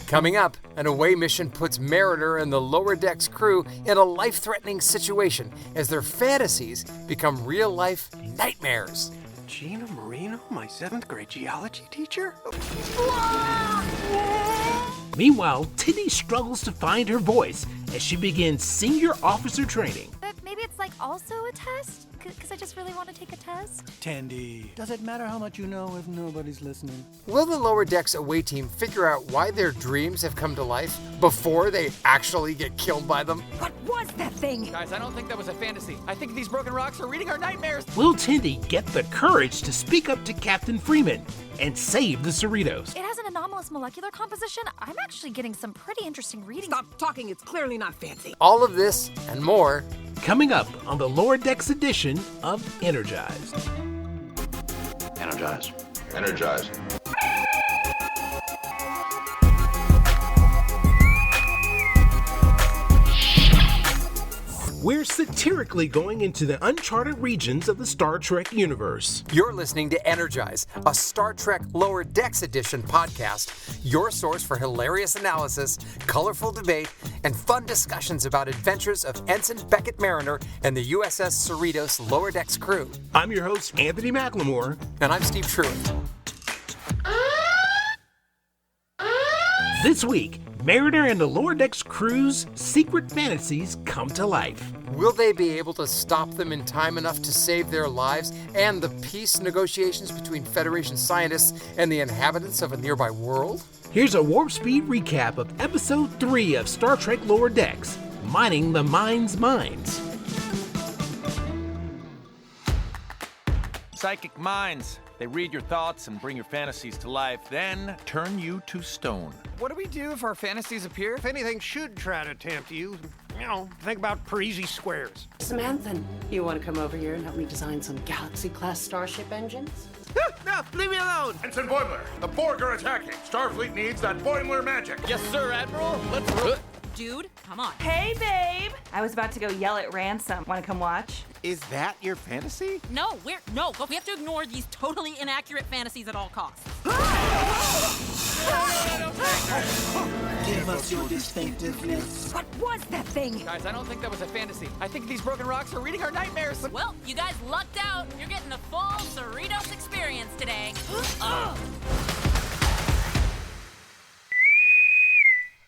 Coming up, an away mission puts Mariner and the Lower Decks crew in a life-threatening situation as their fantasies become real-life nightmares. Gina Marino, my 7th grade geology teacher? Meanwhile, Tindy struggles to find her voice as she begins senior officer training. But maybe it's like also a test? Because I just really want to take a test. Tandy, does it matter how much you know if nobody's listening? Will the Lower Decks away team figure out why their dreams have come to life before they actually get killed by them? What was that thing? Guys, I don't think that was a fantasy. I think these broken rocks are reading our nightmares. Will Tindy get the courage to speak up to Captain Freeman and save the Cerritos? It has an anomalous molecular composition. I'm actually getting some pretty interesting readings. Stop talking, it's clearly not fancy. All of this and more coming up on the Lower Decks edition of Energize. Energize. Energize. We're satirically going into the uncharted regions of the Star Trek universe. You're listening to Energize, a Star Trek Lower Decks edition podcast, your source for hilarious analysis, colorful debate, and fun discussions about adventures of Ensign Beckett Mariner and the USS Cerritos Lower Decks crew. I'm your host, Anthony McLemore. And I'm Steve Truitt. This week, Mariner and the Lower Decks crew's secret fantasies come to life. Will they be able to stop them in time enough to save their lives and the peace negotiations between Federation scientists and the inhabitants of a nearby world? Here's a warp speed recap of Episode 3 of Star Trek Lower Decks, Mining the Mind's Minds. Psychic minds. They read your thoughts and bring your fantasies to life, then turn you to stone. What do we do if our fantasies appear? If anything should try to tempt you, think about Parisi squares. Samantha, you want to come over here and help me design some Galaxy-class starship engines? No, leave me alone! Ensign Boimler, the Borg are attacking. Starfleet needs that Boimler magic. Yes, sir, Admiral. Let's... Dude, come on. Hey, babe! I was about to go yell at Ransom. Want to come watch? Is that your fantasy? No, we have to ignore these totally inaccurate fantasies at all costs. Give us your distinctiveness. What was that thing? Guys, I don't think that was a fantasy. I think these broken rocks are reading our nightmares. Well, you guys lucked out. You're getting the full Cerritos experience today.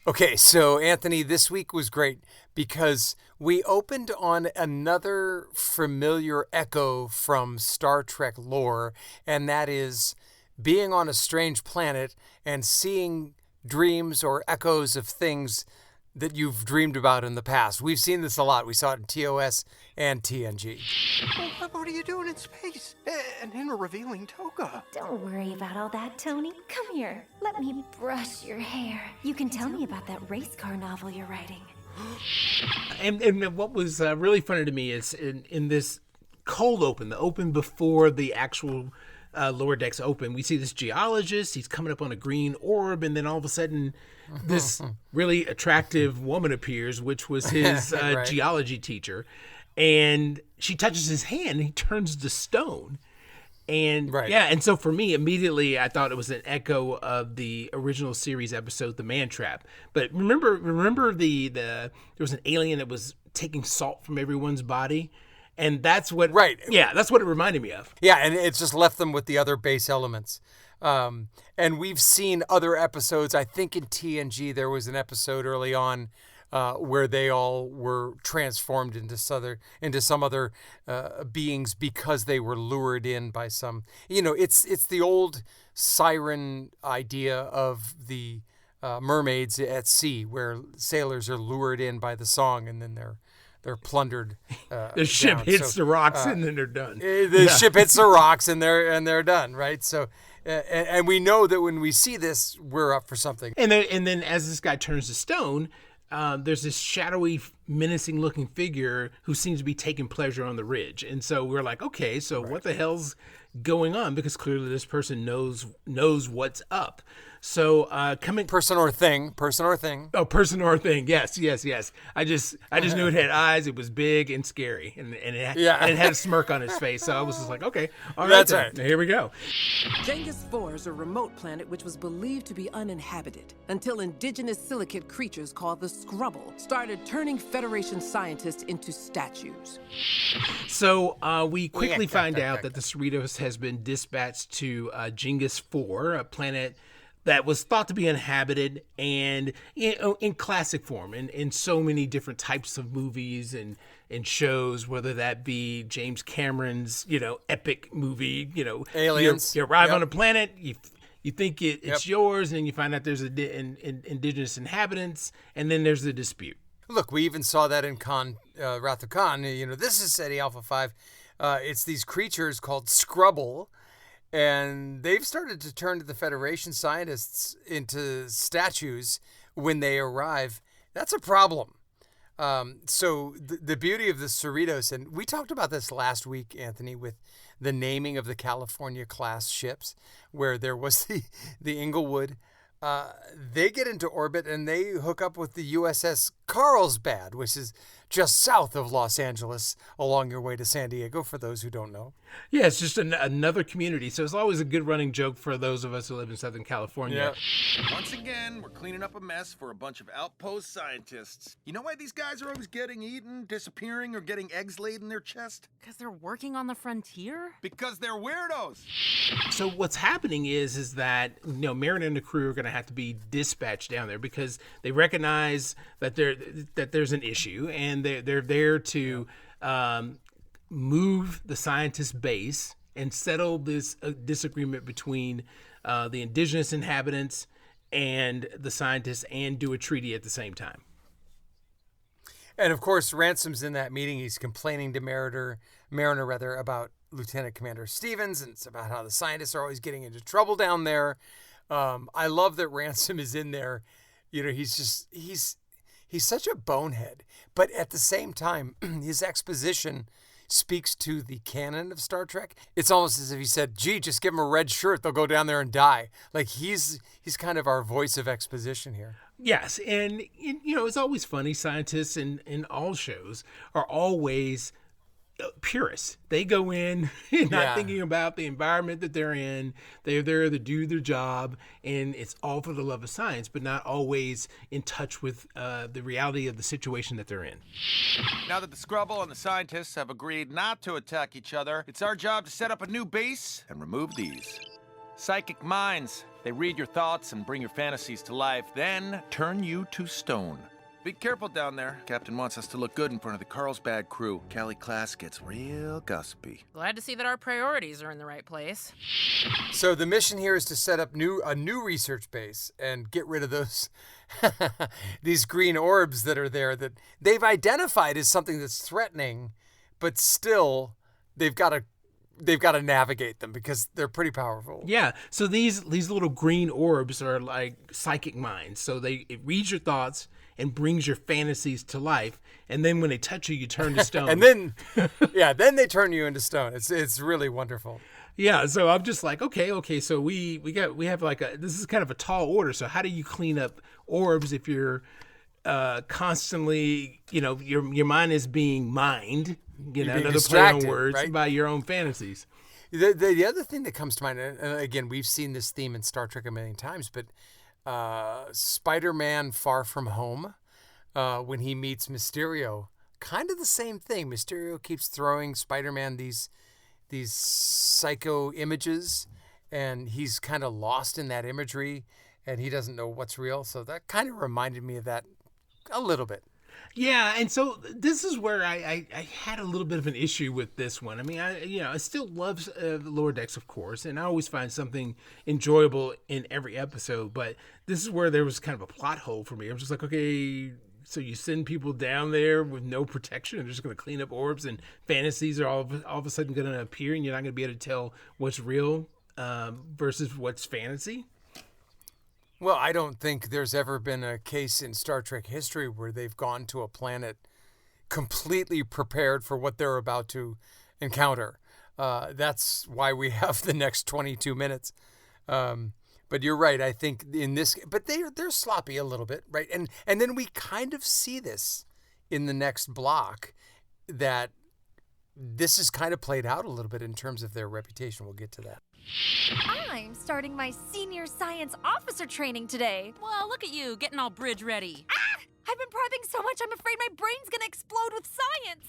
Okay, so Anthony, this week was great because we opened on another familiar echo from Star Trek lore, and that is being on a strange planet and seeing dreams or echoes of things that you've dreamed about in the past. We've seen this a lot. We saw it in TOS and TNG. What are you doing in space? And in a revealing toga? Don't worry about all that, Tony. Come here. Let me brush your hair. You can tell me about that race car novel you're writing. And what was really funny to me is in this cold open, the open before the actual Lower Decks open, we see this geologist. He's coming up on a green orb, and then all of a sudden, this really attractive woman appears, which was his right. geology teacher. And she touches his hand, and he turns to stone. And right. yeah, and so for me, immediately I thought it was an echo of the original series episode, The Man Trap. But remember there was an alien that was taking salt from everyone's body, and that's what right. Yeah, that's what it reminded me of. Yeah, and it's just left them with the other base elements. And we've seen other episodes. I think in TNG there was an episode early on where they all were transformed into some other beings because they were lured in by some. It's the old siren idea of the mermaids at sea, where sailors are lured in by the song and then they're plundered. The ship down. hits the rocks and then they're done. The ship hits the rocks and they're done, right? So, and we know that when we see this, we're up for something. And then as this guy turns to stone, there's this shadowy menacing looking figure who seems to be taking pleasure on the ridge. And so we're like, okay, so what the hell's going on? Because clearly this person knows what's up. So coming person or thing. Oh, person or thing. Yes. I just knew it had eyes. It was big and scary, and it had a smirk on its face. So I was just like, okay, all right, that's right. Here we go. Genghis 4 is a remote planet which was believed to be uninhabited until indigenous silicate creatures called the Scrubble started turning Federation scientists into statues. So we quickly find out that the Cerritos has been dispatched to Genghis 4, a planet that was thought to be inhabited, and in classic form, in so many different types of movies and shows, whether that be James Cameron's, epic movie, Aliens. You arrive on a planet, you think it's yours, and then you find out there's indigenous inhabitants, and then there's the dispute. Look, we even saw that in Wrath of Khan. This is SETI Alpha 5. It's these creatures called Scrubble, and they've started to turn to the Federation scientists into statues when they arrive. That's a problem. So the beauty of the Cerritos, and we talked about this last week, Anthony, with the naming of the California class ships, where there was the Inglewood. They get into orbit and they hook up with the USS Carlsbad, which is just south of Los Angeles along your way to San Diego, for those who don't know. Yeah, it's just another community. So it's always a good running joke for those of us who live in Southern California. Yeah. Once again, we're cleaning up a mess for a bunch of outpost scientists. You know why these guys are always getting eaten, disappearing, or getting eggs laid in their chest? Because they're working on the frontier? Because they're weirdos. So what's happening is that Marin and the crew are going to have to be dispatched down there because they recognize that there's an issue, and they're there to move the scientist base and settle this disagreement between the indigenous inhabitants and the scientists, and do a treaty at the same time. And of course, Ransom's in that meeting. He's complaining to Mariner about Lieutenant Commander Stevens, and it's about how the scientists are always getting into trouble down there. I love that Ransom is in there. He's such a bonehead, but at the same time, his exposition speaks to the canon of Star Trek. It's almost as if he said, gee, just give them a red shirt, they'll go down there and die. Like he's kind of our voice of exposition here. Yes, and it's always funny. Scientists in all shows are always purists. They go in not thinking about the environment that they're in. They're there to do their job, and it's all for the love of science, but not always in touch with the reality of the situation that they're in. Now that the Scrubble and the scientists have agreed not to attack each other, it's our job to set up a new base and remove these psychic minds. They read your thoughts and bring your fantasies to life, then turn you to stone. Be careful down there. Captain wants us to look good in front of the Carlsbad crew. Cali class gets real gossipy. Glad to see that our priorities are in the right place. So the mission here is to set up a new research base and get rid of those these green orbs that are there that they've identified as something that's threatening, but still they've got to navigate them because they're pretty powerful. Yeah. So these little green orbs are like psychic minds. So it reads your thoughts and brings your fantasies to life, and then when they touch you, you turn to stone. And then, then they turn you into stone. It's really wonderful. Yeah, so I'm just like, okay. So we have like this is kind of a tall order. So how do you clean up orbs if you're constantly, your mind is being mined, another play on words, right? By your own fantasies. The other thing that comes to mind, and again, we've seen this theme in Star Trek a million times, but Spider-Man Far From Home, when he meets Mysterio, kind of the same thing. Mysterio keeps throwing Spider-Man these psycho images, and he's kind of lost in that imagery, and he doesn't know what's real. So that kind of reminded me of that a little bit. Yeah, and so this is where I had a little bit of an issue with this one. I mean, I still love Lower Decks, of course, and I always find something enjoyable in every episode, but this is where there was kind of a plot hole for me. I'm just like, okay, so you send people down there with no protection and they're just going to clean up orbs, and fantasies are all of a sudden going to appear, and you're not going to be able to tell what's real versus what's fantasy? Well, I don't think there's ever been a case in Star Trek history where they've gone to a planet completely prepared for what they're about to encounter. That's why we have the next 22 minutes. But you're right. I think in this, but they're sloppy a little bit, right? And then we kind of see this in the next block, that this is kind of played out a little bit in terms of their reputation. We'll get to that. I'm starting my senior science officer training today. Well, look at you, getting all bridge ready. I've been prepping so much, I'm afraid my brain's gonna explode with science.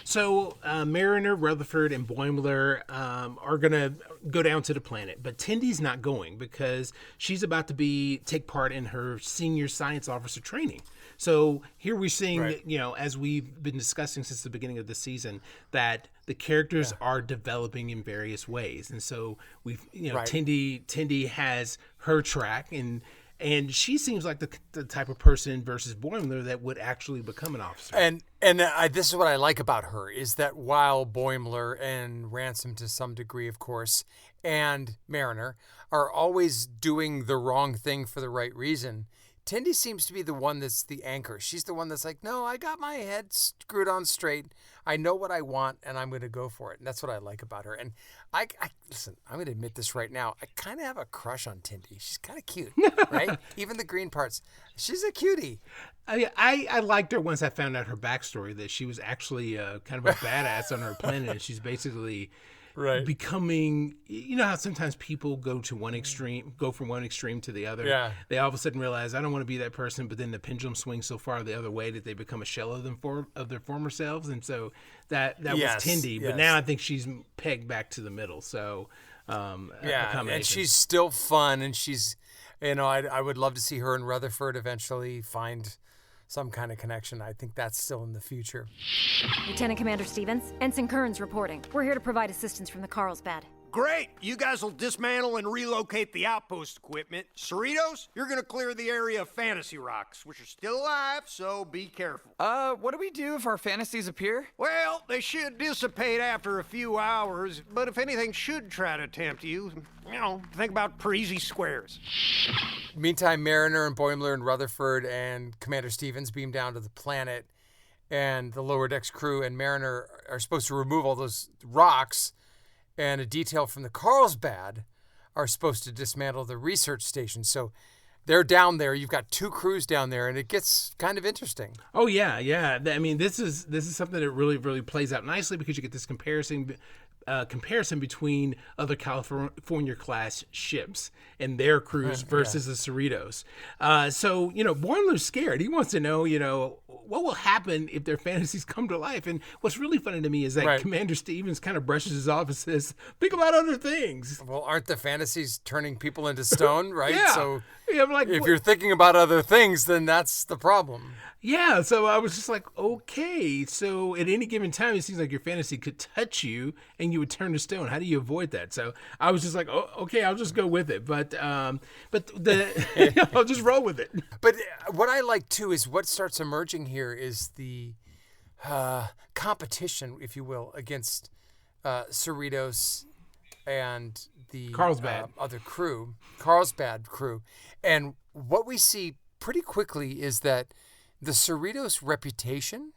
So Mariner, Rutherford, and Boimler are gonna go down to the planet, but Tendy's not going because she's about to take part in her senior science officer training. So here we're seeing, Right. as we've been discussing since the beginning of the season, that the characters are developing in various ways, and so we've, Right. Tendy has her track, and she seems like the type of person versus Boimler that would actually become an officer. And this is what I like about her, is that while Boimler and Ransom to some degree, of course, and Mariner are always doing the wrong thing for the right reason, Tendy seems to be the one that's the anchor. She's the one that's like, no, I got my head screwed on straight. I know what I want, and I'm going to go for it. And that's what I like about her. And I listen, I'm going to admit this right now. I kind of have a crush on Tendy. She's kind of cute, right? Even the green parts. She's a cutie. I liked her once I found out her backstory, that she was actually kind of a badass on her planet, and she's basically becoming, how sometimes people go from one extreme to the other. Yeah. They all of a sudden realize, I don't want to be that person, but then the pendulum swings so far the other way that they become a shell of their former selves. And so that was Tendy, but now I think she's pegged back to the middle. So and she's still fun, and she's, I would love to see her and Rutherford eventually find some kind of connection. I think that's still in the future. Lieutenant Commander Stevens, Ensign Kern's reporting. We're here to provide assistance from the Carlsbad. Great! You guys will dismantle and relocate the outpost equipment. Cerritos, you're gonna clear the area of fantasy rocks, which are still alive, so be careful. What do we do if our fantasies appear? Well, they should dissipate after a few hours, but if anything should try to tempt you, think about Parisi squares. Meantime, Mariner and Boimler and Rutherford and Commander Stevens beam down to the planet, and the lower decks crew and Mariner are supposed to remove all those rocks, and a detail from the Carlsbad are supposed to dismantle the research station. So they're down there. You've got two crews down there, and it gets kind of interesting. Oh yeah. I mean, this is something that really, really plays out nicely, because you get this comparison between other California class ships and their crews versus the Cerritos. So Boimler's scared. He wants to know, what will happen if their fantasies come to life. And what's really funny to me is that Commander Stevens kind of brushes his off and says, think about other things. Well, aren't the fantasies turning people into stone, right? Yeah. So I'm like, if you're thinking about other things, then that's the problem. Yeah, so I was just like, okay, so at any given time, it seems like your fantasy could touch you and you would turn to stone. How do you avoid that? So I was just like, oh, okay, I'll just go with it. But I'll just roll with it. But what I like, too, is what starts emerging here is the competition, if you will, against Cerritos and the Carlsbad other crew, Carlsbad crew. And what we see pretty quickly is that the Cerritos' reputation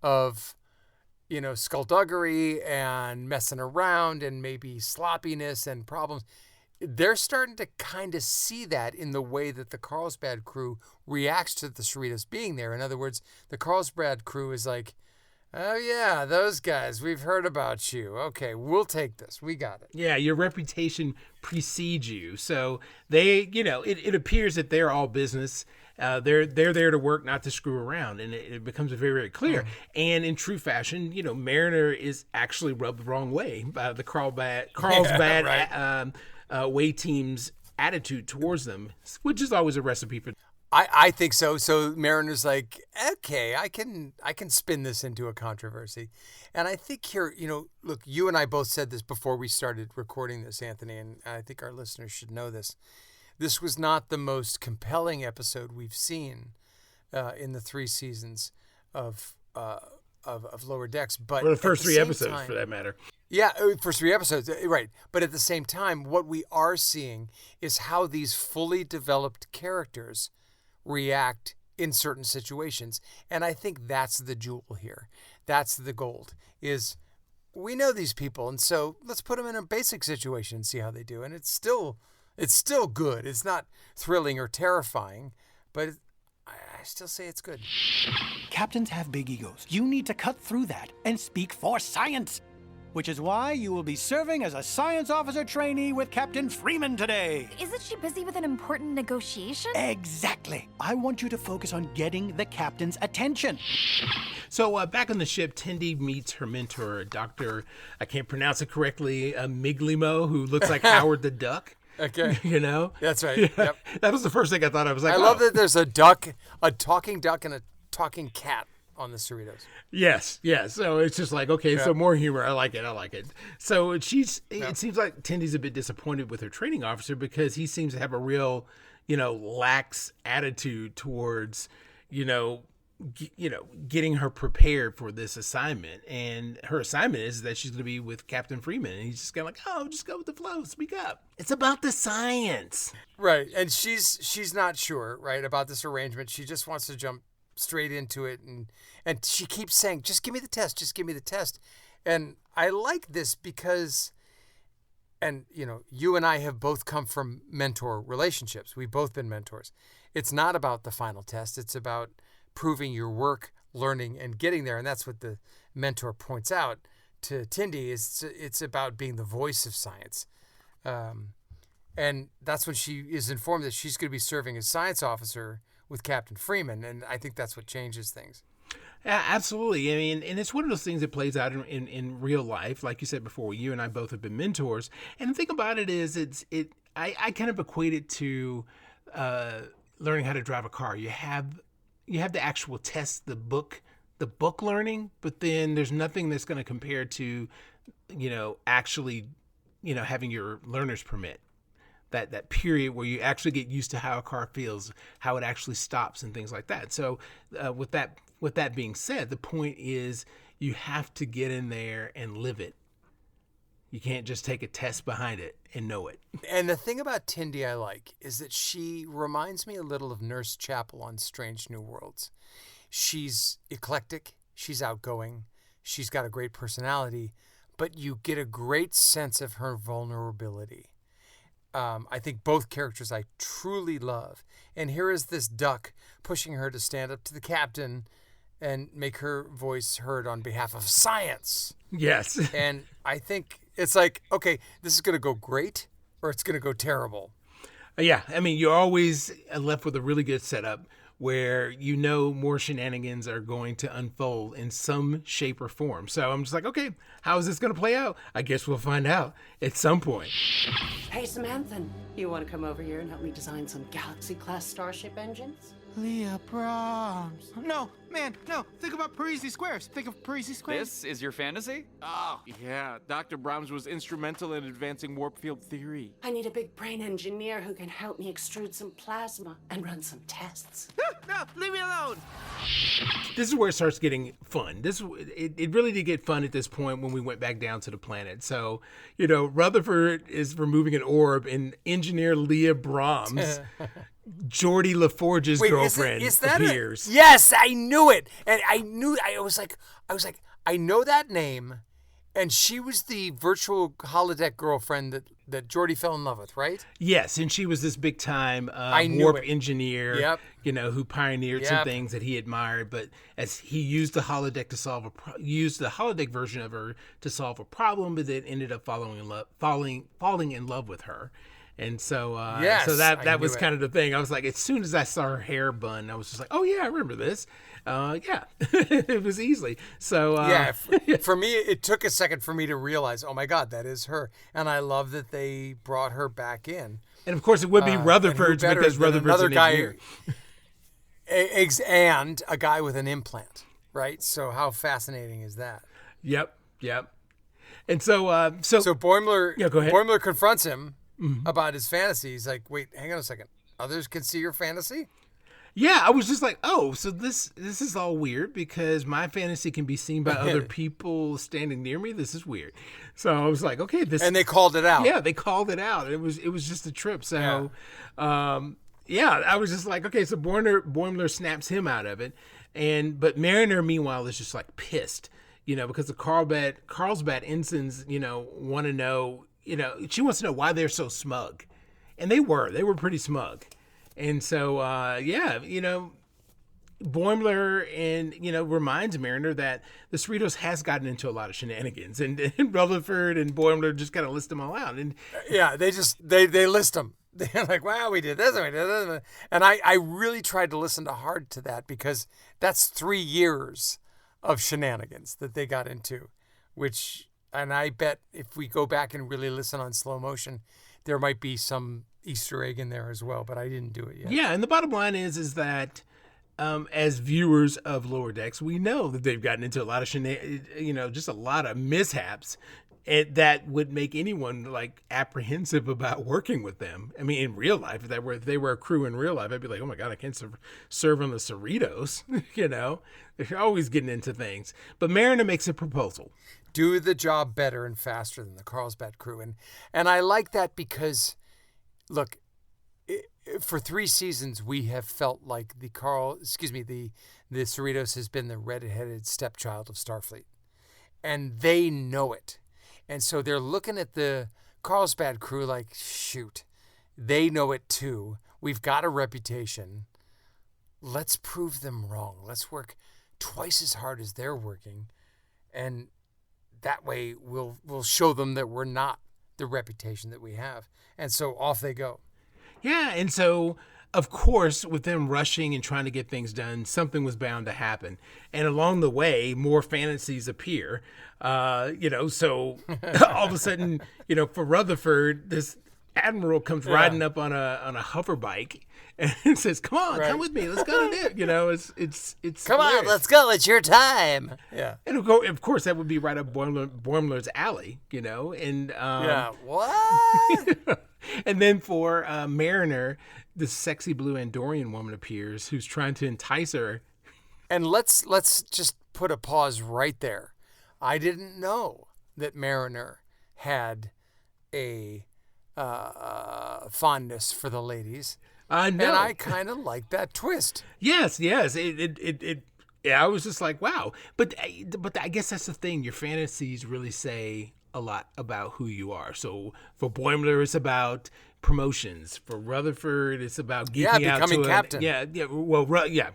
of, skullduggery and messing around and maybe sloppiness and problems, they're starting to kind of see that in the way that the Carlsbad crew reacts to the Cerritos being there. In other words, the Carlsbad crew is like, oh, yeah, those guys, we've heard about you. Okay, we'll take this. We got it. Yeah, your reputation precedes you. So they, it appears that they're all business. They're there to work, not to screw around, and it becomes very, very clear. And in true fashion, Mariner is actually rubbed the wrong way by the Carlsbad way team's attitude towards them, which is always a recipe for. I think so. So Mariner's like, okay, I can spin this into a controversy. And I think here, look, you and I both said this before we started recording this, Anthony, and I think our listeners should know this. This was not the most compelling episode we've seen in the 3 seasons of Lower Decks, but the first 3 episodes, time, for that matter. Yeah, first 3 episodes, right. But at the same time, what we are seeing is how these fully developed characters react in certain situations. And I think that's the jewel here. That's the gold, is we know these people, and so let's put them in a basic situation and see how they do. And it's still good. It's not thrilling or terrifying, but I still say it's good. Captains have big egos. You need to cut through that and speak for science. Which is why you will be serving as a science officer trainee with Captain Freeman today. Isn't she busy with an important negotiation? Exactly. I want you to focus on getting the captain's attention. So back on the ship, Tendi meets her mentor, Dr. I can't pronounce it correctly, McLemore, who looks like Howard the Duck. Okay. You know? That's right. Yep. That was the first thing I thought. I was like, I love that there's a talking duck and a talking cat on the Cerritos. Yes. So it's just like, okay, so more humor. I like it. So it seems like Tendy's a bit disappointed with her training officer because he seems to have a real, lax attitude towards, getting her prepared for this assignment. And her assignment is that she's going to be with Captain Freeman. And he's just kind of like, oh, just go with the flow. Speak up. It's about the science. Right. And she's not sure, right, about this arrangement. She just wants to jump straight into it. And she keeps saying, just give me the test. Just give me the test. And I like this because, and, you and I have both come from mentor relationships. We've both been mentors. It's not about the final test. It's about proving your work, learning, and getting there. And that's what the mentor points out to Tindy, is it's about being the voice of science. And that's when she is informed that she's going to be serving as science officer with Captain Freeman. And I think that's what changes things. Yeah, absolutely. I mean, and it's one of those things that plays out in real life. Like you said before, you and I both have been mentors. And the thing about it is, I kind of equate it to learning how to drive a car. You have the actual test, the book learning, but then there's nothing that's going to compare to, actually, having your learner's permit. That period where you actually get used to how a car feels, how it actually stops and things like that. So with that being said, the point is you have to get in there and live it. You can't just take a test behind it and know it. And the thing about Tindy I like is that she reminds me a little of Nurse Chapel on Strange New Worlds. She's eclectic, she's outgoing, she's got a great personality, but you get a great sense of her vulnerability. I think both characters I truly love. And here is this duck pushing her to stand up to the captain and make her voice heard on behalf of science. Yes. And I think it's like, okay, this is going to go great or it's going to go terrible. Yeah. I mean, you're always left with a really good setup where more shenanigans are going to unfold in some shape or form. So I'm just like, okay, how is this going to play out? I guess we'll find out at some point. Hey, Samantha, you want to come over here and help me design some Galaxy-class starship engines? Leah Brahms. No, man, no. Think about Parisi Squares. Think of Parisi Squares. This is your fantasy? Oh, yeah. Dr. Brahms was instrumental in advancing warp field theory. I need a big brain engineer who can help me extrude some plasma and run some tests. No, leave me alone. This is where it starts getting fun. It really did get fun at this point when we went back down to the planet. So, Rutherford is removing an orb, and engineer Leah Brahms, Geordie LaForge's girlfriend, appears. Yes, I knew it. And I was like, I know that name. And she was the virtual holodeck girlfriend that Geordie fell in love with, right? Yes, and she was this big time warp engineer, who pioneered some things that he admired. But as he used the holodeck to used the holodeck version of her to solve a problem, but then ended up falling in love with her. And so, so that was kind of the thing. I was like, as soon as I saw her hair bun, I was just like, oh yeah, I remember this. It was easily. So for me, it took a second for me to realize, oh my God, that is her. And I love that they brought her back in. And of course, it would be Rutherford's because Rutherford's an engineer. And a guy with an implant, right? So how fascinating is that? Yep. And so Boimler, go ahead. Boimler confronts him about his fantasy. He's like, wait, hang on a second. Others can see your fantasy? Yeah, I was just like, oh, so this is all weird because my fantasy can be seen by other people standing near me. This is weird. So I was like, okay, this. And they called it out. Yeah, they called it out. It was just a trip. So, Yeah, I was just like, okay, so Boimler snaps him out of it, but Mariner meanwhile is just like pissed, because the Carlsbad ensigns, want to know, she wants to know why they're so smug, and they were pretty smug, and so Boimler and reminds Mariner that the Cerritos has gotten into a lot of shenanigans, and Rutherford and Boimler just kind of list them all out, and they list them. They're like, wow, we did this, and we did this. And I really tried to listen hard to that because that's 3 years of shenanigans that they got into, and I bet if we go back and really listen on slow motion, there might be some Easter egg in there as well, but I didn't do it yet. Yeah, and the bottom line is that as viewers of Lower Decks, we know that they've gotten into a lot of just a lot of mishaps. That would make anyone like apprehensive about working with them. I mean, in real life, if they were a crew in real life, I'd be like, oh my God, I can't serve on the Cerritos. They're always getting into things. But Mariner makes a proposal. Do the job better and faster than the Carlsbad crew. And I like that because, look, for 3 seasons, we have felt like the Cerritos has been the red-headed stepchild of Starfleet. And they know it. And so they're looking at the Carlsbad crew like, shoot, they know it too. We've got a reputation. Let's prove them wrong. Let's work twice as hard as they're working. And that way we'll show them that we're not the reputation that we have. And so off they go. Yeah, and so, of course, with them rushing and trying to get things done, something was bound to happen. And along the way, more fantasies appear. So all of a sudden, for Rutherford, this admiral comes riding up on a hover bike and says, "Come on, come with me. Let's go to this." It's come hilarious. on, let's go. It's your time. Yeah, and of course that would be right up Boimler's alley. And what? And then for Mariner, this sexy blue Andorian woman appears who's trying to entice her. And let's just put a pause right there. I didn't know that Mariner had a fondness for the ladies. I know. And I kind of like that twist. Yes. I was just like, wow. But I guess that's the thing. Your fantasies really say a lot about who you are. So for Boimler, it's about promotions. For Rutherford, it's about geeking out becoming captain.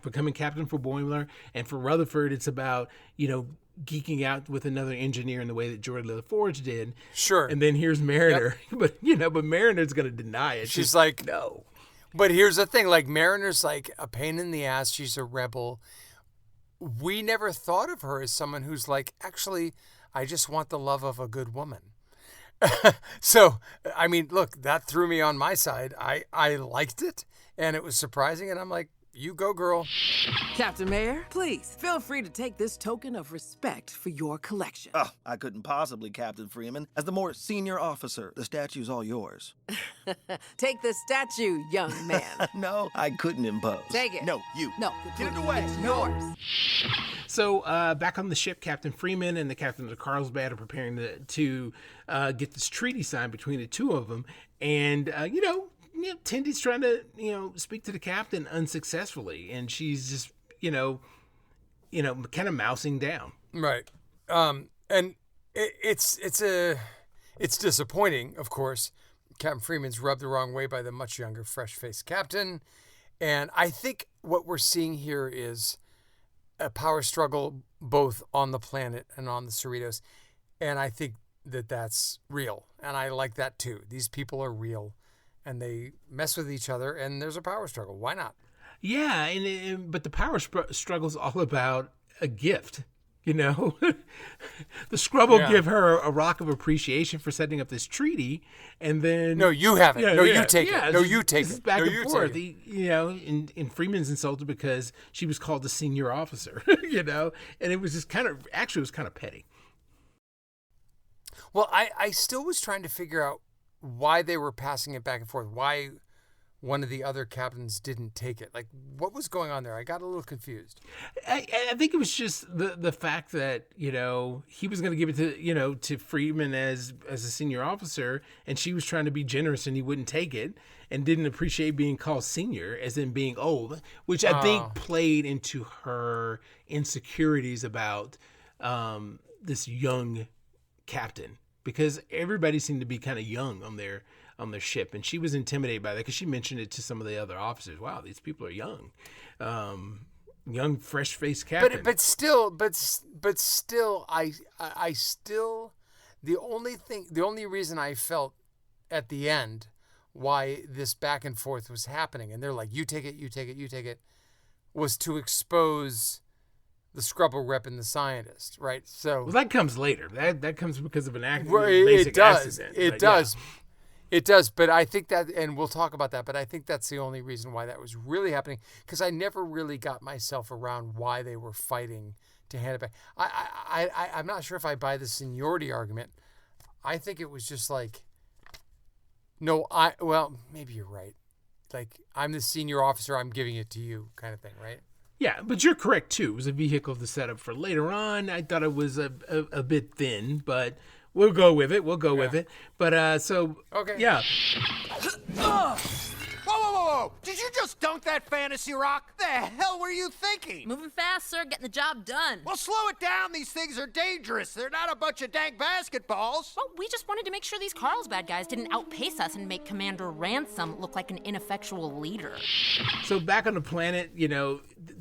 Becoming captain for Boimler, and for Rutherford, it's about geeking out with another engineer in the way that Geordi LaForge did. Sure. And then here's Mariner, but Mariner's going to deny it. She's like, no. But here's the thing: like Mariner's like a pain in the ass. She's a rebel. We never thought of her as someone who's like, actually, I just want the love of a good woman. So, I mean, look, that threw me on my side. I liked it, and it was surprising, and I'm like, you go, girl. Captain Mayer, please feel free to take this token of respect for your collection. Oh, I couldn't possibly, Captain Freeman. As the more senior officer, the statue's all yours. Take the statue, young man. No, I couldn't impose. Take it. No, you. No, get it away. It's yours. So back on the ship, Captain Freeman and the captain of the Carlsbad are preparing to get this treaty signed between the two of them. And, Tendy's trying to, speak to the captain unsuccessfully. And she's just, kind of mousing down. Right. And it's disappointing, of course. Captain Freeman's rubbed the wrong way by the much younger, fresh-faced captain. And I think what we're seeing here is a power struggle both on the planet and on the Cerritos. And I think that that's real. And I like that too. These people are real and they mess with each other and there's a power struggle. Why not? Yeah. But the power struggle is all about a gift. The Scrubble give her a rock of appreciation for setting up this treaty, and then no, you have it. You take it. No, you take it. Back and forth. And Freeman's insulted because she was called the senior officer. And it was just kind of petty. Well, I still was trying to figure out why they were passing it back and forth. Why one of the other captains didn't take it. Like, what was going on there? I got a little confused. I think it was just the fact that, he was going to give it to, to Freeman as a senior officer, and she was trying to be generous and he wouldn't take it and didn't appreciate being called senior as in being old, which I think played into her insecurities about this young captain, because everybody seemed to be kind of young on their ship, and she was intimidated by that because she mentioned it to some of the other officers. Wow, these people are young, young, fresh-faced captain. But still, I still, the only reason I felt at the end why this back and forth was happening, and they're like, you take it, was to expose the Scrubble rep and the scientist, right? So that comes later. That comes because of an accident. Well, it does. It does. It does, but I think that, and we'll talk about that, but I think that's the only reason why that was really happening, because I never really got myself around why they were fighting to hand it back. I'm not sure if I buy the seniority argument. I think it was just like, well, maybe you're right. Like, I'm the senior officer, I'm giving it to you kind of thing, right? Yeah, but you're correct, too. It was a vehicle to set up for later on. I thought it was a bit thin, but we'll go with it. But, okay. Yeah. Whoa. Did you just dunk that fantasy rock? The hell were you thinking? Moving fast, sir. Getting the job done. Well, slow it down. These things are dangerous. They're not a bunch of dank basketballs. Well, we just wanted to make sure these Carlsbad guys didn't outpace us and make Commander Ransom look like an ineffectual leader. So back on the planet,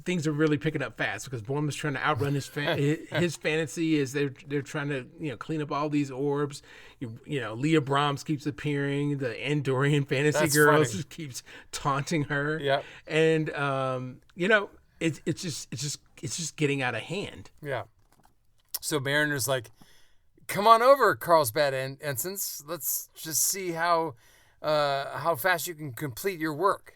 things are really picking up fast because Borm is trying to outrun his fantasy as they're trying to clean up all these orbs. Leah Brahms keeps appearing. The Andorian fantasy girls just keeps taunting her. Yeah, and it's just getting out of hand. Yeah. So Mariner's like, "Come on over, Carlsbad ensigns. Let's just see how fast you can complete your work."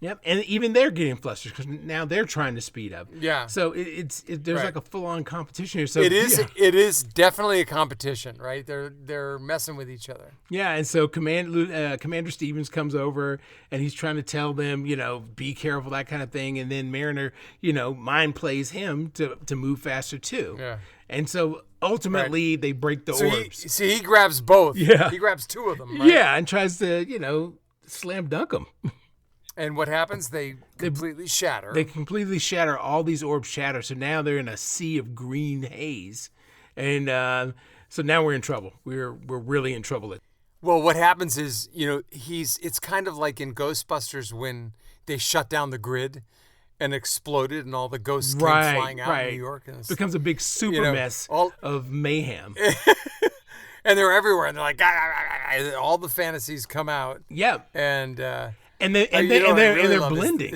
Yep, and even they're getting flustered because now they're trying to speed up. Yeah. So there's like a full-on competition here. So it is definitely a competition, right? They're messing with each other. Yeah, and so Commander Stevens comes over and he's trying to tell them, be careful, that kind of thing. And then Mariner, mind plays him to move faster too. Yeah. And so ultimately they break the orbs. He grabs both. Yeah. He grabs two of them. Right? Yeah, and tries to slam dunk them. And what happens? They completely shatter. They completely shatter. All these orbs shatter. So now they're in a sea of green haze. And so now we're in trouble. We're really in trouble. Well, what happens is, it's kind of like in Ghostbusters when they shut down the grid and exploded and all the ghosts came flying out in New York. And it becomes a big super mess of mayhem. And they're everywhere. And they're like, all the fantasies come out. Yeah. And they're blending.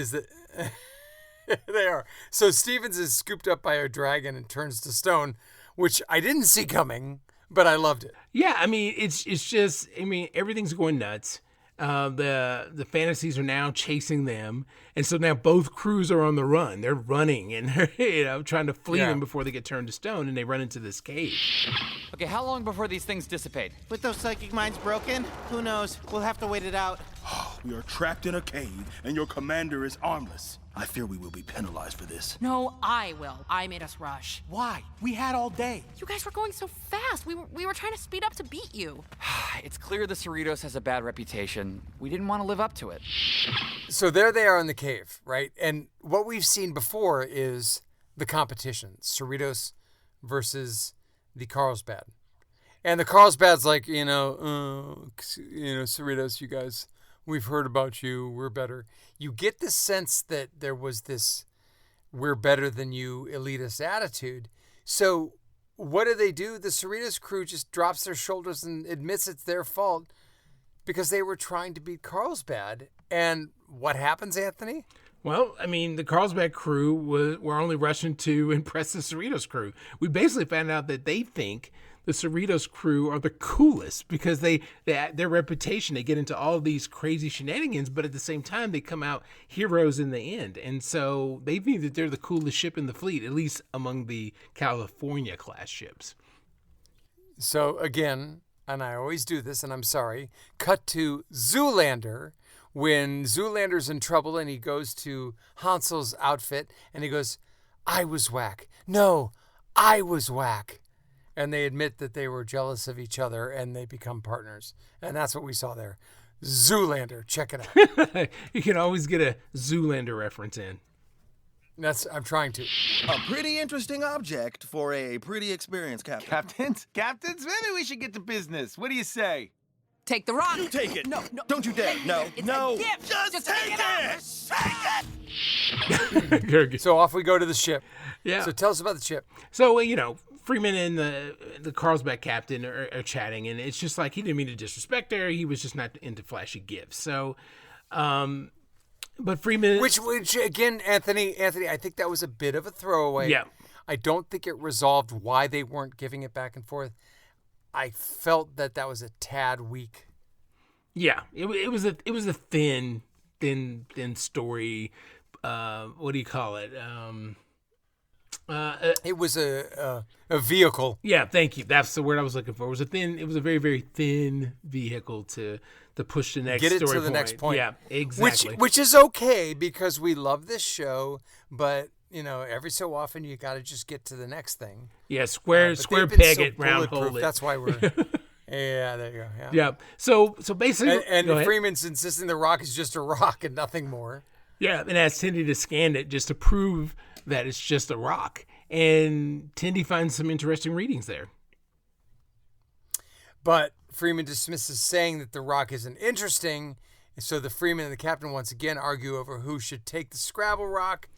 They are. So Stevens is scooped up by a dragon and turns to stone, which I didn't see coming, but I loved it. Yeah, it's just everything's going nuts. The fantasies are now chasing them, and so now both crews are on the run. They're running and they're trying to flee them before they get turned to stone, and they run into this cave. Okay, how long before these things dissipate? With those psychic minds broken? Who knows? We'll have to wait it out. We are trapped in a cave, and your commander is armless. I fear we will be penalized for this. No, I will. I made us rush. Why? We had all day. You guys were going so fast. We were trying to speed up to beat you. It's clear the Cerritos has a bad reputation. We didn't want to live up to it. So there they are in the cave, right? And what we've seen before is the competition. Cerritos versus the Carlsbad. And the Carlsbad's like, Cerritos, you guys, we've heard about you. We're better. You get the sense that there was this we're better than you elitist attitude. So what do? The Cerritos crew just drops their shoulders and admits it's their fault because they were trying to beat Carlsbad. And what happens, Anthony? Well, the Carlsbad crew were only rushing to impress the Cerritos crew. We basically found out that they think the Cerritos crew are the coolest because their reputation, they get into all these crazy shenanigans, but at the same time, they come out heroes in the end. And so they think that they're the coolest ship in the fleet, at least among the California class ships. So again, and I always do this, and I'm sorry, cut to Zoolander, when Zoolander's in trouble and he goes to Hansel's outfit and he goes, I was whack. No, I was whack. And they admit that they were jealous of each other and they become partners. And that's what we saw there. Zoolander, check it out. You can always get a Zoolander reference in. I'm trying to. A pretty interesting object for a pretty experienced captain. Captains, maybe we should get to business. What do you say? Take the rock. You take it. No. Don't you dare. No. It's No. a gift. Just take it. Take it. So off we go to the ship. Yeah. So tell us about the ship. So, Freeman and the Carlsbad captain are chatting, and it's just like he didn't mean to disrespect her. He was just not into flashy gifts. So, but Freeman... Which again, Anthony, I think that was a bit of a throwaway. Yeah. I don't think it resolved why they weren't giving it back and forth. I felt that was a tad weak. Yeah, it was a thin story. What do you call it? It was a vehicle. Yeah, thank you. That's the word I was looking for. It was a very, very thin vehicle to push the next Get it story to the point. next point. Yeah, exactly. Which is okay because we love this show, but every so often you got to just get to the next thing. Yeah, square they've been peg so it, round hole bulletproof. it. That's why we're. Yeah, there you go. Yeah. Yeah. So basically, and go ahead. Freeman's insisting the rock is just a rock and nothing more. Yeah, and asks Tindy to scan it just to prove that it's just a rock. And Tindy finds some interesting readings there. But Freeman dismisses saying that the rock isn't interesting. So the Freeman and the captain once again argue over who should take the Scrabble rock.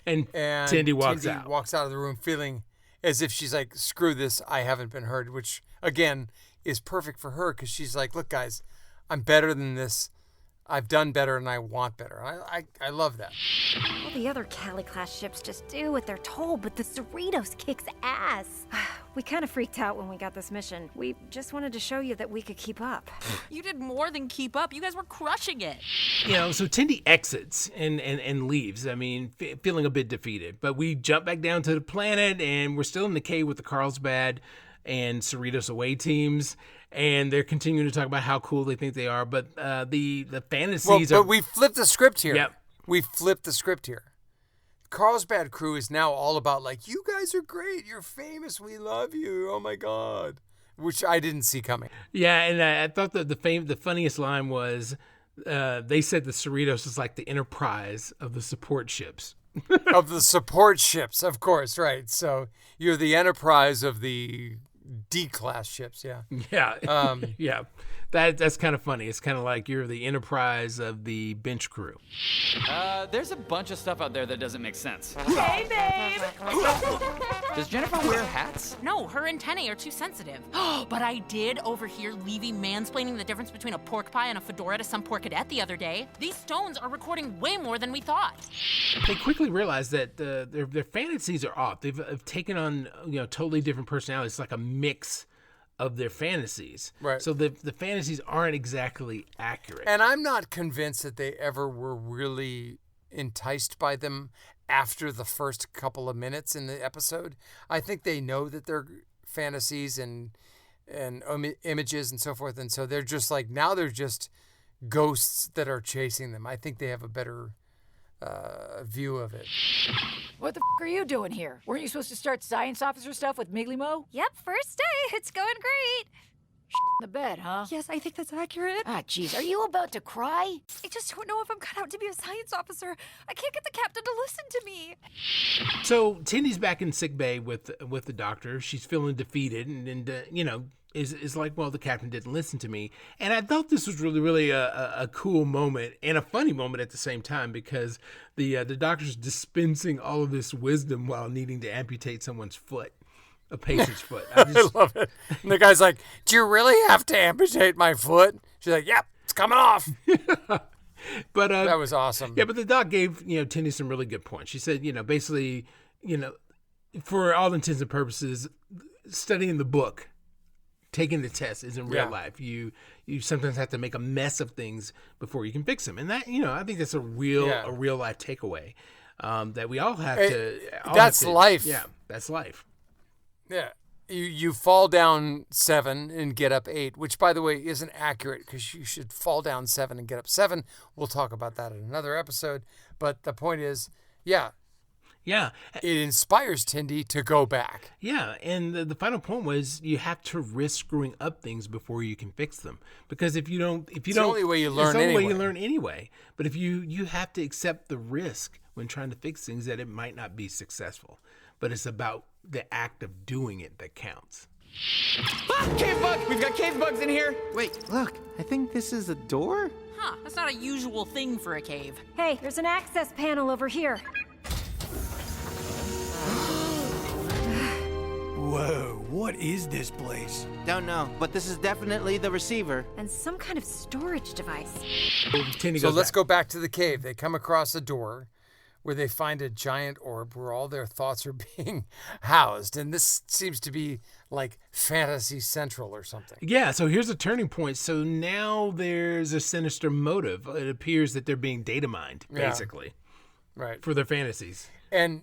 And Tindy walks out. Walks out of the room feeling as if she's like, screw this, I haven't been heard. Which, again, is perfect for her because she's like, look, guys, I'm better than this. I've done better and I want better. I love that. All the other Cali-class ships just do what they're told, but the Cerritos kicks ass. We kind of freaked out when we got this mission. We just wanted to show you that we could keep up. You did more than keep up. You guys were crushing it. So Tindy exits and leaves. I mean, feeling a bit defeated. But we jump back down to the planet, and we're still in the cave with the Carlsbad and Cerritos away teams. And they're continuing to talk about how cool they think they are. But the fantasies But we flipped the script here. Yep. We flipped the script here. Carlsbad crew is now all about like, you guys are great. You're famous. We love you. Oh, my God. Which I didn't see coming. Yeah, and I thought that the funniest line was they said the Cerritos is like the Enterprise of the support ships. Of the support ships, of course, right. So you're the Enterprise of the D-class ships, yeah. Yeah, yeah. That's kind of funny. It's kind of like you're the Enterprise of the bench crew. There's a bunch of stuff out there that doesn't make sense. Hey, babe! Does Jennifer wear hats? No, her antennae are too sensitive. But I did overhear Levy mansplaining the difference between a pork pie and a fedora to some poor cadet the other day. These stones are recording way more than we thought. They quickly realize that their fantasies are off. They've taken on totally different personalities. It's like a mix of their fantasies. Right. So the fantasies aren't exactly accurate. And I'm not convinced that they ever were really enticed by them after the first couple of minutes in the episode. I think they know that they're fantasies and images and so forth. And so they're just like, now they're just ghosts that are chasing them. I think they have a better view of it. What the are you doing here? Weren't you supposed to start science officer stuff with McLemore? Yep, first day. It's going great. The bed, huh? Yes, I think that's accurate. Ah, jeez, are you about to cry? I just don't know if I'm cut out to be a science officer. I can't get the captain to listen to me. So Tindy's back in sick bay with the doctor. She's feeling defeated and is like, well, the captain didn't listen to me. And I thought this was really a cool moment and a funny moment at the same time because the doctor's dispensing all of this wisdom while needing to amputate someone's foot, a patient's foot. I love it. And the guy's like, do you really have to amputate my foot? She's like, yep, it's coming off. But that was awesome. Yeah, but the doc gave Tindy some really good points. She said, basically, for all intents and purposes, studying the book, taking the test isn't real life. You sometimes have to make a mess of things before you can fix them, and that I think that's a real life takeaway that we all have to. That's life. Yeah, that's life. Yeah, You fall down 7 and get up 8, which, by the way, isn't accurate because you should fall down 7 and get up 7. We'll talk about that in another episode. But the point is, yeah, it inspires Tindy to go back. Yeah, and the final point was you have to risk screwing up things before you can fix them. Because if you don't, the only way you learn it's the only anyway. way you learn anyway. But if you have to accept the risk when trying to fix things that it might not be successful. But it's about the act of doing it that counts. Ah, cave bug! We've got cave bugs in here. Wait, look. I think this is a door? Huh, that's not a usual thing for a cave. Hey, there's an access panel over here. Whoa, what is this place? Don't know, but this is definitely the receiver. And some kind of storage device. So let's go back to the cave. They come across a door where they find a giant orb where all their thoughts are being housed. And this seems to be like Fantasy Central or something. Yeah, so here's a turning point. So now there's a sinister motive. It appears that they're being data mined, basically. Right. For their fantasies. And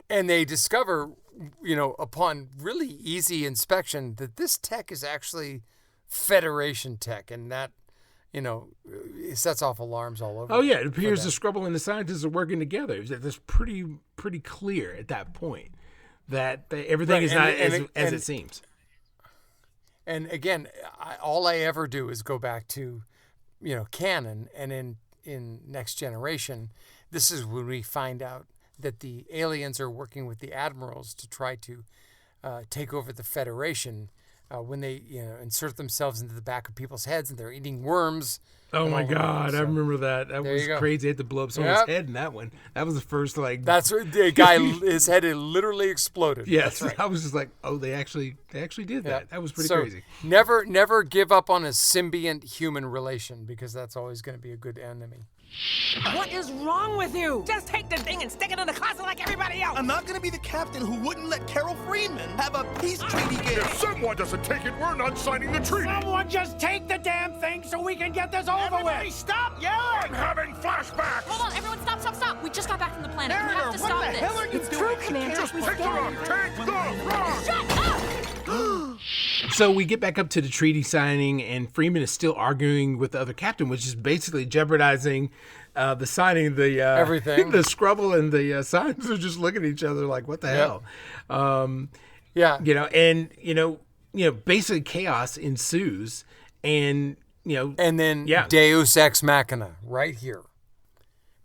they discover, upon really easy inspection, that this tech is actually Federation tech. And that, it sets off alarms all over. Oh, yeah. It appears the Scrubble and the scientists are working together. That's pretty clear at that point that everything is not as it seems. And again, all I ever do is go back to, canon. And in Next Generation, this is when we find out that the aliens are working with the admirals to try to take over the Federation. When they insert themselves into the back of people's heads and they're eating worms. Oh my God, I remember that. That was crazy. They had to blow up someone's head in that one. That was the first That's what the guy. His head had literally exploded. Yes, that's right. I was just like, oh, they actually did that. That was pretty crazy. Never give up on a symbiont human relation because that's always going to be a good enemy. What is wrong with you? Just take the thing and stick it in the closet like everybody else. I'm not gonna be the captain who wouldn't let Carol Freeman have a peace treaty game. If someone doesn't take it, we're not signing the treaty. Someone just take the damn thing so we can get this over with. Stop yelling! I'm having flashbacks. Hold on, everyone, stop. We just got back from the planet. We have to what stop the this. hell are you It's doing? true, Commander. Just We take the rock. Take the rock. Shut up! So we get back up to the treaty signing, and Freeman is still arguing with the other captain, which is basically jeopardizing the signing. The everything. The Scrubble and the scientists are just looking at each other like, "What the hell?" Basically chaos ensues, and then Deus Ex Machina right here.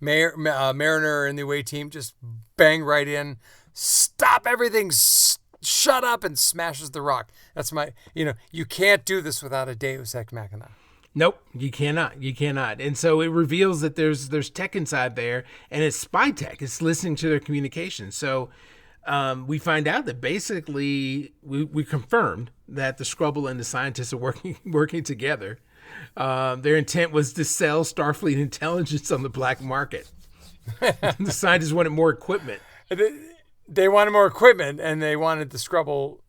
Mariner and the away team just bang right in, stop everything. Shut up, and smashes the rock. That's my, you can't do this without a Deus Ex Machina. Nope, you cannot. And so it reveals that there's tech inside there, and it's spy tech. It's listening to their communication. So we find out that basically we confirmed that the Scrubble and the scientists are working together. Their intent was to sell Starfleet intelligence on the black market. The scientists wanted more equipment. They wanted more equipment, and they wanted the Scrubble,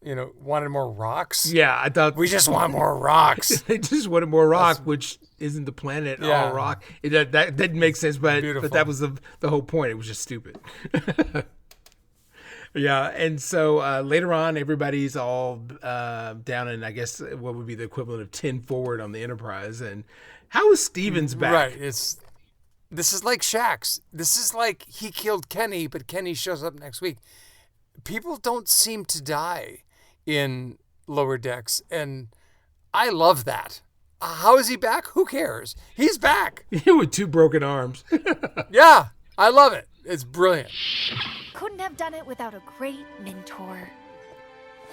wanted more rocks. Yeah, I thought we just want more rocks. They just wanted more rock, which isn't the planet all rock. That didn't make sense, but that was the whole point. It was just stupid. Yeah, and so later on, everybody's all down in, I guess, what would be the equivalent of 10 forward on the Enterprise. And how is Stevens back? Right, This is like Shaxx. This is like he killed Kenny, but Kenny shows up next week. People don't seem to die in Lower Decks, and I love that. How is he back? Who cares? He's back. With 2 broken arms. Yeah, I love it. It's brilliant. Couldn't have done it without a great mentor.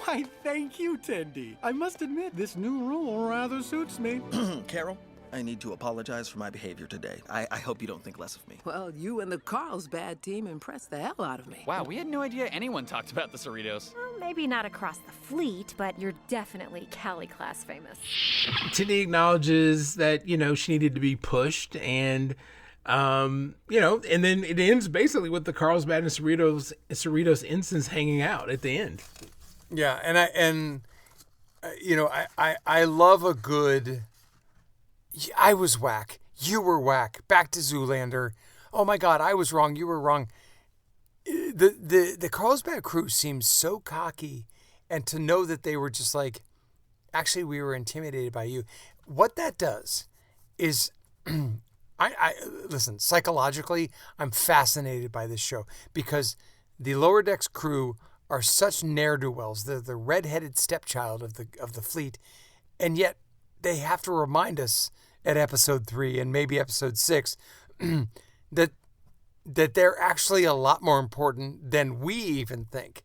Why, thank you, Tendy. I must admit, this new role rather suits me. Carol, I need to apologize for my behavior today. I hope you don't think less of me. Well, you and the Carlsbad team impressed the hell out of me. Wow, we had no idea anyone talked about the Cerritos. Well, maybe not across the fleet, but you're definitely Cali class famous. Tindy acknowledges that, she needed to be pushed, and and then it ends basically with the Carlsbad and Cerritos ensigns hanging out at the end. Yeah, I love a good. I was whack. You were whack. Back to Zoolander. Oh my God, I was wrong. You were wrong. The Carlsbad crew seems so cocky and to know that they were just like, actually, we were intimidated by you. What that does is, I listen, psychologically, I'm fascinated by this show because the Lower Decks crew are such ne'er-do-wells. They're the red-headed stepchild of the fleet, and yet they have to remind us at episode 3 and maybe episode 6 that they're actually a lot more important than we even think,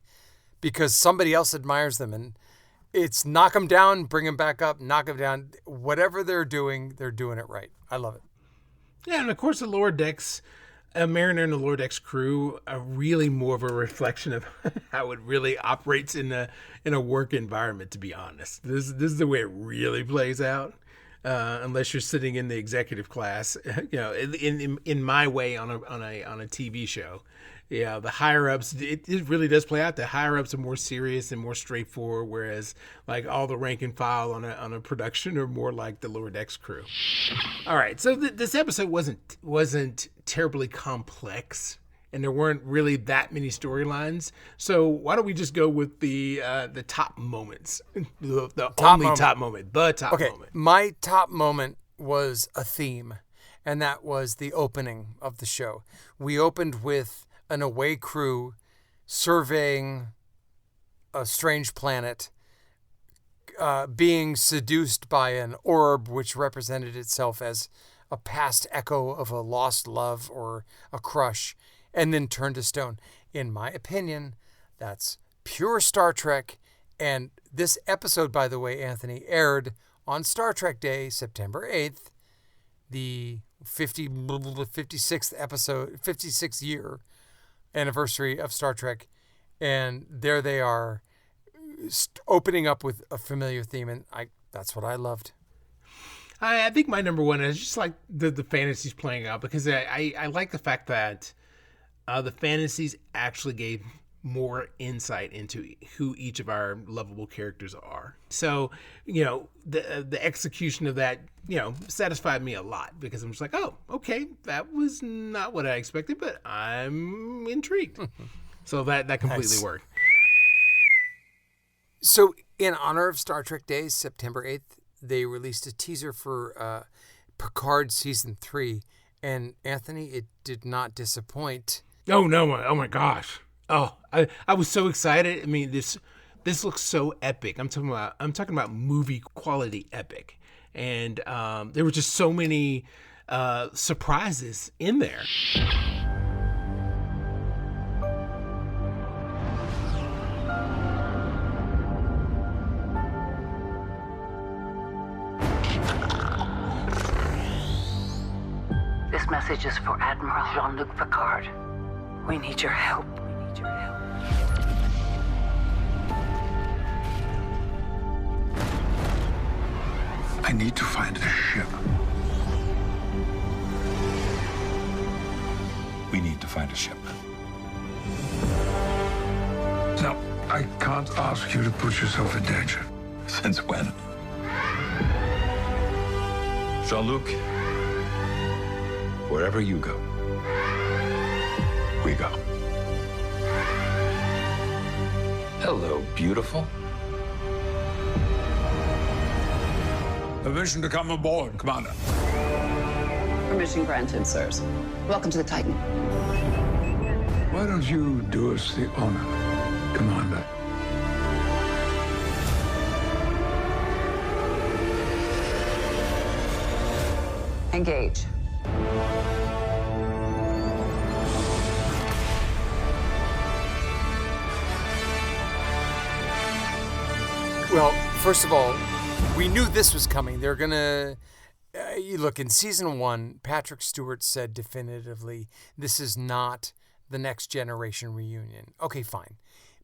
because somebody else admires them, and it's knock them down, bring them back up, knock them down. Whatever they're doing it right. I love it. Yeah, and of course the Lower Decks, Mariner and the Lower Decks crew are really more of a reflection of how it really operates in a work environment, to be honest. This is the way it really plays out. Unless you're sitting in the executive class, in my way on a TV show, the higher ups, it really does play out. The higher ups are more serious and more straightforward, whereas like all the rank and file on a production are more like the Lower Decks crew. All right, so this episode wasn't terribly complex, and there weren't really that many storylines. So why don't we just go with the top moments, the top moment. My top moment was a theme, and that was the opening of the show. We opened with an away crew surveying a strange planet, being seduced by an orb which represented itself as a past echo of a lost love or a crush, and then turned to stone. In my opinion, that's pure Star Trek. And this episode, by the way, Anthony, aired on Star Trek Day, September 8th, the 56th year anniversary of Star Trek. And there they are, opening up with a familiar theme. And that's what I loved. I think my number one is just like the fantasies playing out, because I like the fact that the fantasies actually gave more insight into who each of our lovable characters are. So, the execution of that, satisfied me a lot, because I'm just like, oh, okay, that was not what I expected, but I'm intrigued. So that completely worked. So in honor of Star Trek Day, September 8th, they released a teaser for Picard Season 3. And Anthony, it did not disappoint. Oh, no. Oh, my gosh. Oh, I was so excited. I mean, this looks so epic. I'm talking about movie quality epic. And there were just so many surprises in there. This message is for Admiral Jean-Luc Picard. We need your help. I need to find a ship. We need to find a ship. Now, I can't ask you to put yourself in danger. Since when? Jean-Luc, wherever you go, we go. Hello, beautiful. Permission to come aboard, Commander. Permission granted, sirs. Welcome to the Titan. Why don't you do us the honor, Commander? Engage. Well, first of all, we knew this was coming. They're going to... look, in Season 1, Patrick Stewart said definitively, this is not the Next Generation reunion. Okay, fine.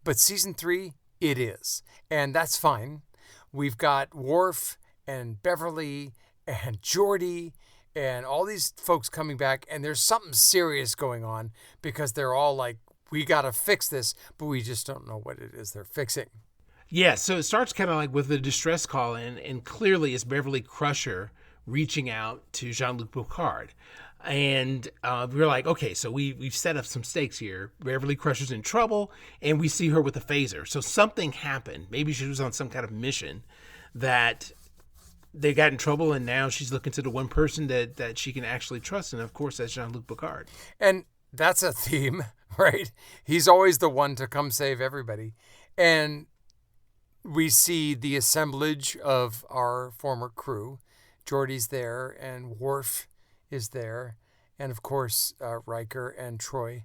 But Season 3, it is. And that's fine. We've got Worf and Beverly and Geordi and all these folks coming back, and there's something serious going on because they're all like, we got to fix this, but we just don't know what it is they're fixing. Yeah, so it starts kind of like with a distress call, and clearly it's Beverly Crusher reaching out to Jean-Luc Picard. And we're like, okay, so we've set up some stakes here. Beverly Crusher's in trouble, and we see her with a phaser. So something happened. Maybe she was on some kind of mission that they got in trouble, and now she's looking to the one person that she can actually trust. And, of course, that's Jean-Luc Picard. And that's a theme, right? He's always the one to come save everybody. And we see the assemblage of our former crew. Geordi's there, and Worf is there, and of course Riker and Troy,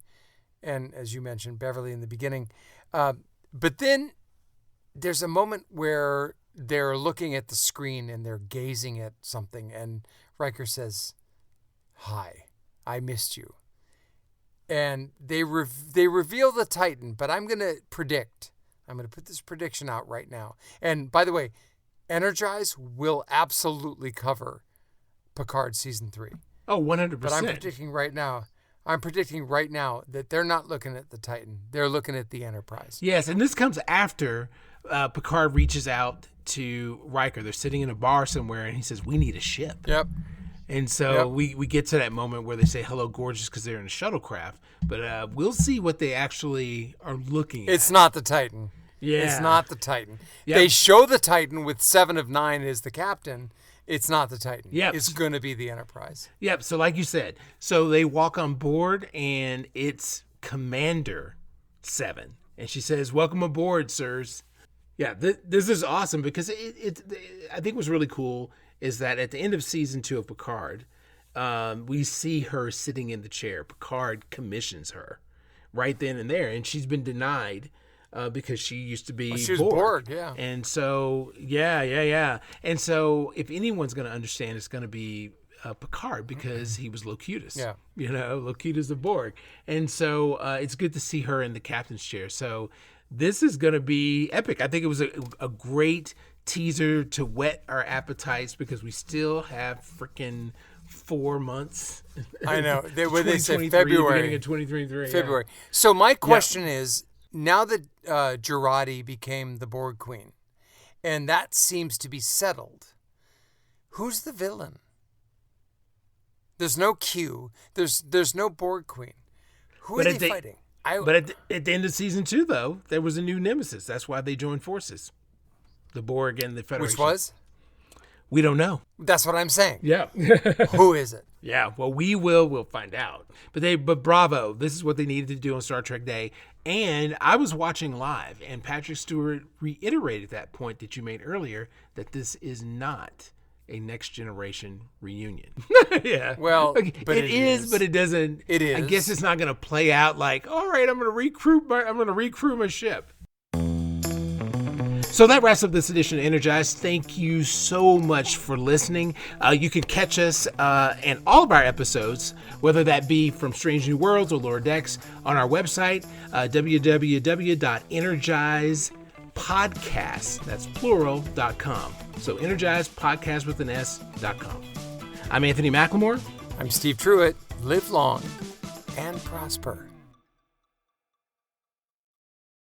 and as you mentioned, Beverly in the beginning. But then there's a moment where they're looking at the screen and they're gazing at something, and Riker says, "Hi, I missed you." And they reveal the Titan, but I'm going to put this prediction out right now. And by the way, Energize will absolutely cover Picard season 3. Oh, 100%. But I'm predicting right now that they're not looking at the Titan. They're looking at the Enterprise. Yes, and this comes after Picard reaches out to Riker. They're sitting in a bar somewhere, and he says, "We need a ship." Yep. And so we get to that moment where they say, "Hello, gorgeous," because they're in a shuttlecraft. But we'll see what they actually are looking at. It's not the Titan. Yeah. It's not the Titan. Yep. They show the Titan with 7 of 9 as the captain. It's not the Titan. Yep. It's going to be the Enterprise. Yep. So like you said, so they walk on board, and it's Commander 7. And she says, "Welcome aboard, sirs." Yeah, this is awesome because I think what's really cool is that at the end of season 2 of Picard, we see her sitting in the chair. Picard commissions her right then and there, and she's been denied because she used to be she was Borg. Borg, yeah. And so, yeah. And so if anyone's going to understand, it's going to be Picard because he was Locutus. Yeah. You know, Locutus of Borg. And so it's good to see her in the captain's chair. So this is going to be epic. I think it was a great teaser to whet our appetites because we still have freaking 4 months. I know. They say 2023, February. beginning of 2023. February. Yeah. So my question is, now that Jurati became the Borg Queen, and that seems to be settled, who's the villain? There's no Q. There's no Borg Queen. Who are they fighting? But at the end of season 2, though, there was a new nemesis. That's why they joined forces. The Borg and the Federation. Which was? We don't know. That's what I'm saying. Yeah. Who is it? Yeah. Well, we'll find out. But bravo. This is what they needed to do on Star Trek Day. And I was watching live, and Patrick Stewart reiterated that point that you made earlier, that this is not a Next Generation reunion. Yeah. Well, but it is, but it doesn't. It is. I guess it's not going to play out like, all right, I'm going to recrew my ship. So that wraps up this edition of Energize. Thank you so much for listening. You can catch us and all of our episodes, whether that be from Strange New Worlds or Lower Decks, on our website, www.energizepodcast, that's plural.com. So energizepodcast with an S.com. I'm Anthony McLemore. I'm Steve Truitt. Live long and prosper.